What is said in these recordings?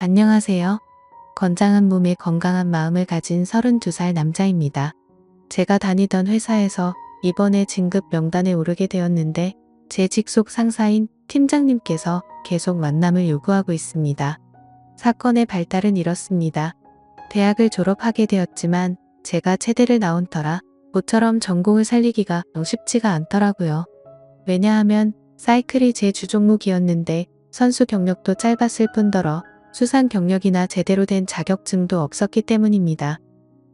안녕하세요. 건장한 몸에 건강한 마음을 가진 32살 남자입니다. 제가 다니던 회사에서 이번에 진급 명단에 오르게 되었는데 제 직속 상사인 팀장님께서 계속 만남을 요구하고 있습니다. 사건의 발달은 이렇습니다. 대학을 졸업하게 되었지만 제가 체대를 나온 터라 모처럼 전공을 살리기가 쉽지가 않더라고요. 왜냐하면 사이클이 제 주종목이었는데 선수 경력도 짧았을 뿐더러 수상 경력이나 제대로 된 자격증도 없었기 때문입니다.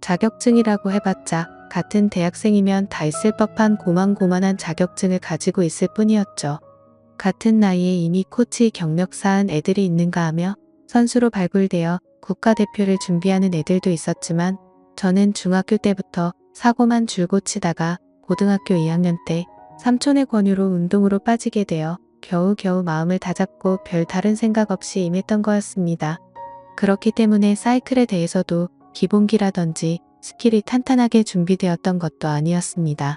자격증이라고 해봤자 같은 대학생이면 다 있을 법한 고만고만한 자격증을 가지고 있을 뿐이었죠. 같은 나이에 이미 코치 경력 쌓은 애들이 있는가 하며 선수로 발굴되어 국가대표를 준비하는 애들도 있었지만 저는 중학교 때부터 사고만 줄곧 치다가 고등학교 2학년 때 삼촌의 권유로 운동으로 빠지게 되어 겨우겨우 마음을 다잡고 별 다른 생각 없이 임했던 거였습니다. 그렇기 때문에 사이클에 대해서도 기본기라든지 스킬이 탄탄하게 준비되었던 것도 아니었습니다.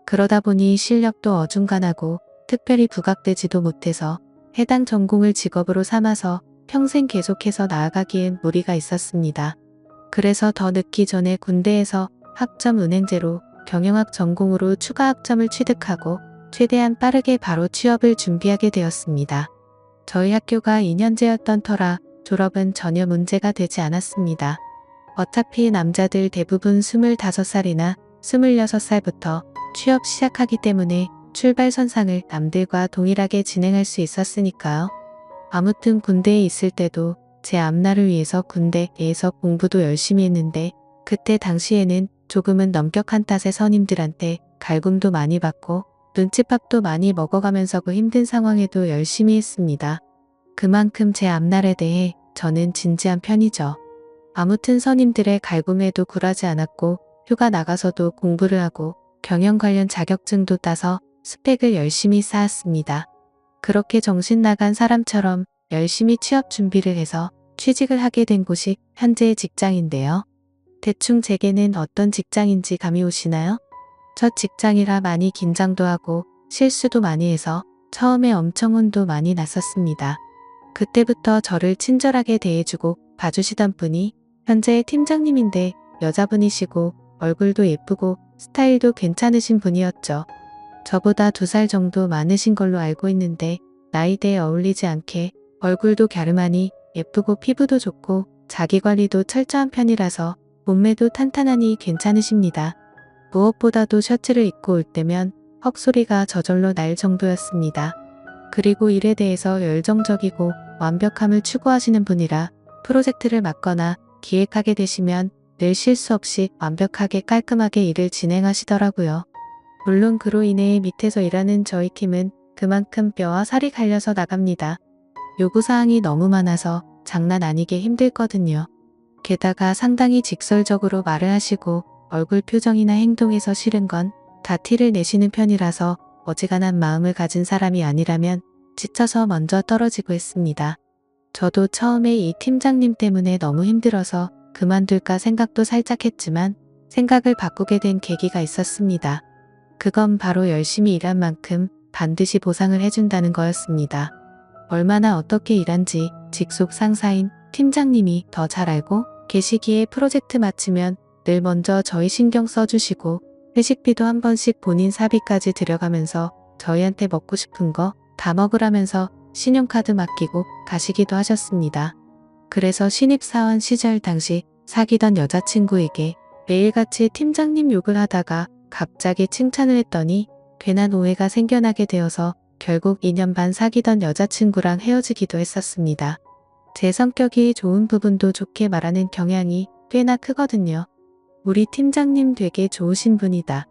그러다 보니 실력도 어중간하고 특별히 부각되지도 못해서 해당 전공을 직업으로 삼아서 평생 계속해서 나아가기엔 무리가 있었습니다. 그래서 더 늦기 전에 군대에서 학점 은행제로 경영학 전공으로 추가 학점을 취득하고 최대한 빠르게 바로 취업을 준비하게 되었습니다. 저희 학교가 2년제였던 터라 졸업은 전혀 문제가 되지 않았습니다. 어차피 남자들 대부분 25살이나 26살부터 취업 시작하기 때문에 출발선상을 남들과 동일하게 진행할 수 있었으니까요. 아무튼 군대에 있을 때도 제 앞날을 위해서 군대에서 공부도 열심히 했는데 그때 당시에는 조금은 넘격한 탓에 선임들한테 갈굼도 많이 받고 눈칫밥도 많이 먹어가면서 그 힘든 상황에도 열심히 했습니다. 그만큼 제 앞날에 대해 저는 진지한 편이죠. 아무튼 선임들의 갈굼에도 굴하지 않았고 휴가 나가서도 공부를 하고 경영 관련 자격증도 따서 스펙을 열심히 쌓았습니다. 그렇게 정신 나간 사람처럼 열심히 취업 준비를 해서 취직을 하게 된 곳이 현재의 직장인데요. 대충 제게는 어떤 직장인지 감이 오시나요? 첫 직장이라 많이 긴장도 하고 실수도 많이 해서 처음에 엄청 혼도 많이 났었습니다. 그때부터 저를 친절하게 대해주고 봐주시던 분이 현재의 팀장님인데 여자분이시고 얼굴도 예쁘고 스타일도 괜찮으신 분이었죠. 저보다 2살 정도 많으신 걸로 알고 있는데 나이대에 어울리지 않게 얼굴도 갸름하니 예쁘고 피부도 좋고 자기관리도 철저한 편이라서 몸매도 탄탄하니 괜찮으십니다. 무엇보다도 셔츠를 입고 올 때면 헉소리가 저절로 날 정도였습니다. 그리고 일에 대해서 열정적이고 완벽함을 추구하시는 분이라 프로젝트를 맡거나 기획하게 되시면 늘 실수 없이 완벽하게 깔끔하게 일을 진행하시더라고요. 물론 그로 인해 밑에서 일하는 저희 팀은 그만큼 뼈와 살이 갈려서 나갑니다. 요구사항이 너무 많아서 장난 아니게 힘들거든요. 게다가 상당히 직설적으로 말을 하시고 얼굴 표정이나 행동에서 싫은 건 다 티를 내시는 편이라서 어지간한 마음을 가진 사람이 아니라면 지쳐서 먼저 떨어지고 했습니다. 저도 처음에 이 팀장님 때문에 너무 힘들어서 그만둘까 생각도 살짝 했지만 생각을 바꾸게 된 계기가 있었습니다. 그건 바로 열심히 일한 만큼 반드시 보상을 해준다는 거였습니다. 얼마나 어떻게 일한지 직속 상사인 팀장님이 더 잘 알고 계시기에 프로젝트 마치면 늘 먼저 저희 신경 써주시고 회식비도 한 번씩 본인 사비까지 들여가면서 저희한테 먹고 싶은 거 다 먹으라면서 신용카드 맡기고 가시기도 하셨습니다. 그래서 신입사원 시절 당시 사귀던 여자친구에게 매일같이 팀장님 욕을 하다가 갑자기 칭찬을 했더니 괜한 오해가 생겨나게 되어서 결국 2년 반 사귀던 여자친구랑 헤어지기도 했었습니다. 제 성격이 좋은 부분도 좋게 말하는 경향이 꽤나 크거든요. 우리 팀장님 되게 좋으신 분이다.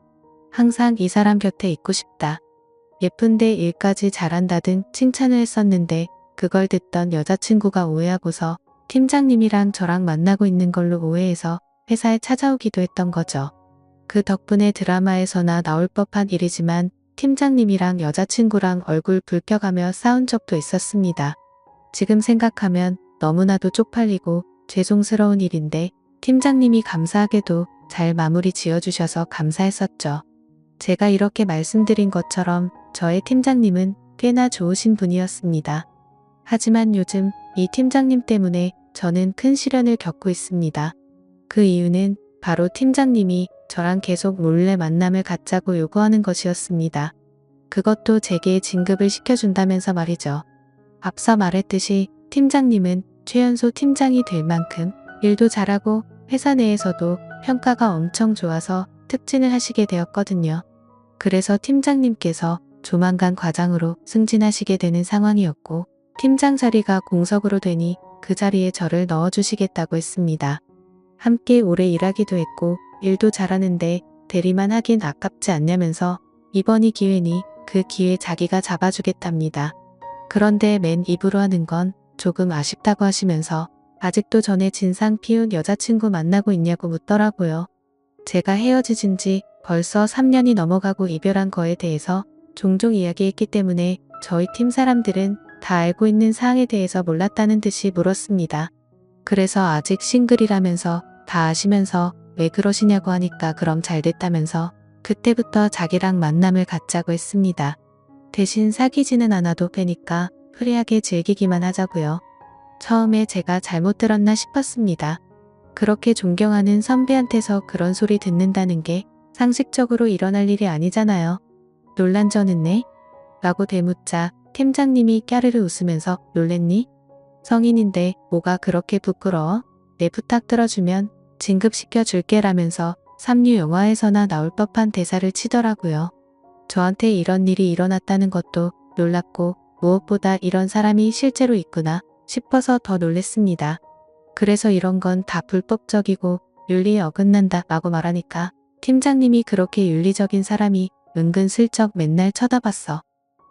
항상 이 사람 곁에 있고 싶다. 예쁜데 일까지 잘한다 등 칭찬을 했었는데 그걸 듣던 여자친구가 오해하고서 팀장님이랑 저랑 만나고 있는 걸로 오해해서 회사에 찾아오기도 했던 거죠. 그 덕분에 드라마에서나 나올 법한 일이지만 팀장님이랑 여자친구랑 얼굴 붉혀가며 싸운 적도 있었습니다. 지금 생각하면 너무나도 쪽팔리고 죄송스러운 일인데 팀장님이 감사하게도 잘 마무리 지어주셔서 감사했었죠. 제가 이렇게 말씀드린 것처럼 저의 팀장님은 꽤나 좋으신 분이었습니다. 하지만 요즘 이 팀장님 때문에 저는 큰 시련을 겪고 있습니다. 그 이유는 바로 팀장님이 저랑 계속 몰래 만남을 갖자고 요구하는 것이었습니다. 그것도 제게 진급을 시켜준다면서 말이죠. 앞서 말했듯이 팀장님은 최연소 팀장이 될 만큼 일도 잘하고 회사 내에서도 평가가 엄청 좋아서 특진을 하시게 되었거든요. 그래서 팀장님께서 조만간 과장으로 승진하시게 되는 상황이었고 팀장 자리가 공석으로 되니 그 자리에 저를 넣어주시겠다고 했습니다. 함께 오래 일하기도 했고 일도 잘하는데 대리만 하긴 아깝지 않냐면서 이번이 기회니 그 기회 자기가 잡아주겠답니다. 그런데 맨 입으로 하는 건 조금 아쉽다고 하시면서 아직도 전에 진상 피운 여자친구 만나고 있냐고 묻더라고요. 제가 헤어지신 지 벌써 3년이 넘어가고 이별한 거에 대해서 종종 이야기했기 때문에 저희 팀 사람들은 다 알고 있는 사항에 대해서 몰랐다는 듯이 물었습니다. 그래서 아직 싱글이라면서 다 아시면서 왜 그러시냐고 하니까 그럼 잘 됐다면서 그때부터 자기랑 만남을 갖자고 했습니다. 대신 사귀지는 않아도 되니까 프리하게 즐기기만 하자고요. 처음에 제가 잘못 들었나 싶었습니다. 그렇게 존경하는 선배한테서 그런 소리 듣는다는 게 상식적으로 일어날 일이 아니잖아요. 놀란 저는 네? 라고 되묻자 팀장님이 까르르 웃으면서 놀랬니? 성인인데 뭐가 그렇게 부끄러워? 내 부탁 들어주면 진급시켜 줄게 라면서 삼류 영화에서나 나올 법한 대사를 치더라고요. 저한테 이런 일이 일어났다는 것도 놀랍고 무엇보다 이런 사람이 실제로 있구나 싶어서 더 놀랬습니다. 그래서 이런 건 다 불법적이고 윤리에 어긋난다 라고 말하니까 팀장님이 그렇게 윤리적인 사람이 은근슬쩍 맨날 쳐다봤어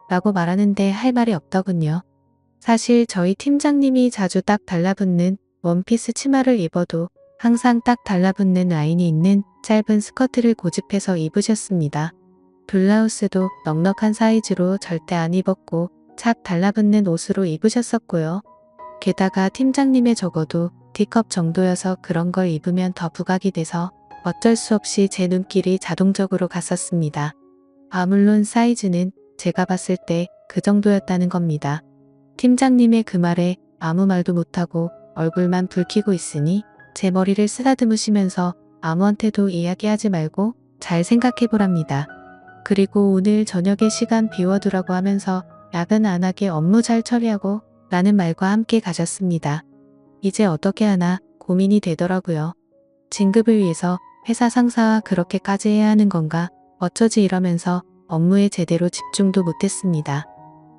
라고 말하는데 할 말이 없더군요. 사실 저희 팀장님이 자주 딱 달라붙는 원피스 치마를 입어도 항상 딱 달라붙는 라인이 있는 짧은 스커트를 고집해서 입으셨습니다. 블라우스도 넉넉한 사이즈로 절대 안 입었고 착 달라붙는 옷으로 입으셨었고요. 게다가 팀장님의 적어도 D컵 정도여서 그런 걸 입으면 더 부각이 돼서 어쩔 수 없이 제 눈길이 자동적으로 갔었습니다. 물론 사이즈는 제가 봤을 때 그 정도였다는 겁니다. 팀장님의 그 말에 아무 말도 못하고 얼굴만 붉히고 있으니 제 머리를 쓰다듬으시면서 아무한테도 이야기하지 말고 잘 생각해보랍니다. 그리고 오늘 저녁에 시간 비워두라고 하면서 야근 안 하게 업무 잘 처리하고 라는 말과 함께 가셨습니다. 이제 어떻게 하나 고민이 되더라고요. 진급을 위해서 회사 상사와 그렇게까지 해야 하는 건가 어쩌지 이러면서 업무에 제대로 집중도 못했습니다.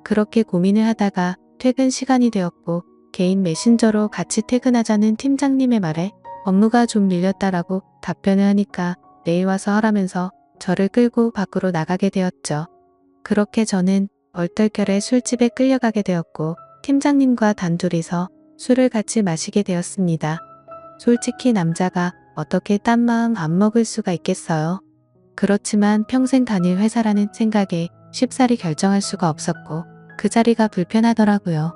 그렇게 고민을 하다가 퇴근 시간이 되었고 개인 메신저로 같이 퇴근하자는 팀장님의 말에 업무가 좀 밀렸다라고 답변을 하니까 내일 와서 하라면서 저를 끌고 밖으로 나가게 되었죠. 그렇게 저는 얼떨결에 술집에 끌려가게 되었고 팀장님과 단둘이서 술을 같이 마시게 되었습니다. 솔직히 남자가 어떻게 딴 마음 안 먹을 수가 있겠어요. 그렇지만 평생 다닐 회사라는 생각에 쉽사리 결정할 수가 없었고 그 자리가 불편하더라고요.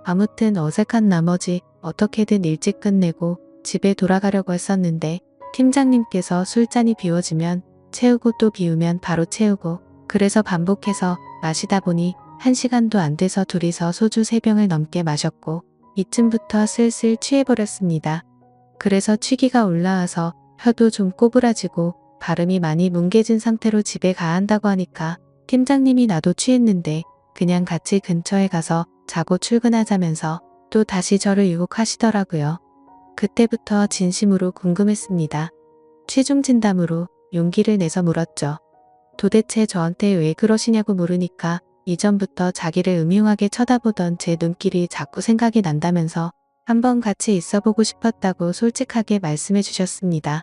아무튼 어색한 나머지 어떻게든 일찍 끝내고 집에 돌아가려고 했었는데 팀장님께서 술잔이 비워지면 채우고 또 비우면 바로 채우고 그래서 반복해서 마시다 보니 1시간도 안 돼서 둘이서 소주 3병을 넘게 마셨고 이쯤부터 슬슬 취해버렸습니다. 그래서 취기가 올라와서 혀도 좀 꼬부라지고 발음이 많이 뭉개진 상태로 집에 가야 한다고 하니까 팀장님이 나도 취했는데 그냥 같이 근처에 가서 자고 출근하자면서 또 다시 저를 유혹하시더라고요. 그때부터 진심으로 궁금했습니다. 최종 진담으로 용기를 내서 물었죠. 도대체 저한테 왜 그러시냐고 물으니까 이전부터 자기를 음흉하게 쳐다보던 제 눈길이 자꾸 생각이 난다면서 한번 같이 있어보고 싶었다고 솔직하게 말씀해 주셨습니다.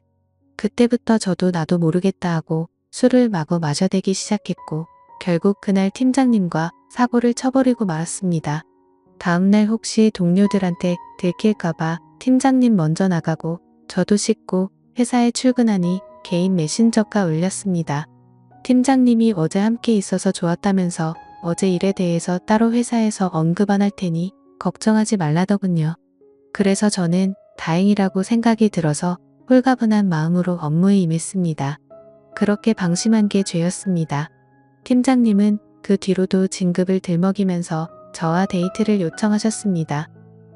그때부터 저도 나도 모르겠다 하고 술을 마구 마셔대기 시작했고 결국 그날 팀장님과 사고를 쳐버리고 말았습니다. 다음날 혹시 동료들한테 들킬까봐 팀장님 먼저 나가고 저도 씻고 회사에 출근하니 개인 메신저가 올렸습니다. 팀장님이 어제 함께 있어서 좋았다면서 어제 일에 대해서 따로 회사에서 언급 안 할 테니 걱정하지 말라더군요. 그래서 저는 다행이라고 생각이 들어서 홀가분한 마음으로 업무에 임했습니다. 그렇게 방심한 게 죄였습니다. 팀장님은 그 뒤로도 진급을 들먹이면서 저와 데이트를 요청하셨습니다.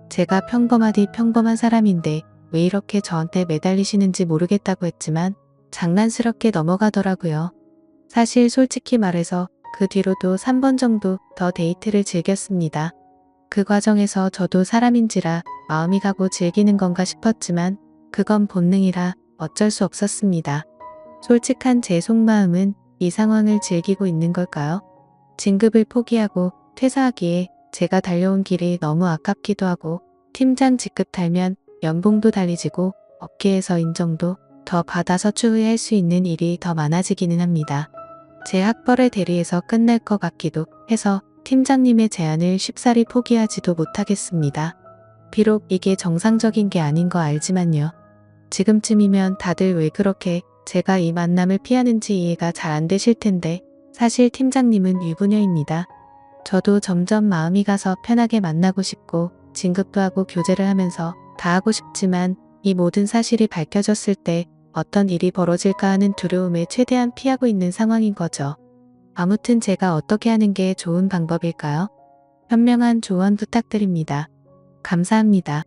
제가 평범하디 평범한 사람인데 왜 이렇게 저한테 매달리시는지 모르겠다고 했지만 장난스럽게 넘어가더라고요. 사실 솔직히 말해서 그 뒤로도 3번 정도 더 데이트를 즐겼습니다. 그 과정에서 저도 사람인지라 마음이 가고 즐기는 건가 싶었지만 그건 본능이라 어쩔 수 없었습니다. 솔직한 제 속마음은 이 상황을 즐기고 있는 걸까요? 진급을 포기하고 퇴사하기에 제가 달려온 길이 너무 아깝기도 하고 팀장 직급 달면 연봉도 달리지고 업계에서 인정도 더 받아서 추후회할 수 있는 일이 더 많아지기는 합니다. 제 학벌의 대리에서 끝날 것 같기도 해서 팀장님의 제안을 쉽사리 포기하지도 못하겠습니다. 비록 이게 정상적인 게 아닌 거 알지만요. 지금쯤이면 다들 왜 그렇게 제가 이 만남을 피하는지 이해가 잘 안 되실 텐데 사실 팀장님은 유부녀입니다. 저도 점점 마음이 가서 편하게 만나고 싶고 진급도 하고 교제를 하면서 다 하고 싶지만 이 모든 사실이 밝혀졌을 때 어떤 일이 벌어질까 하는 두려움에 최대한 피하고 있는 상황인 거죠. 아무튼 제가 어떻게 하는 게 좋은 방법일까요? 현명한 조언 부탁드립니다. 감사합니다.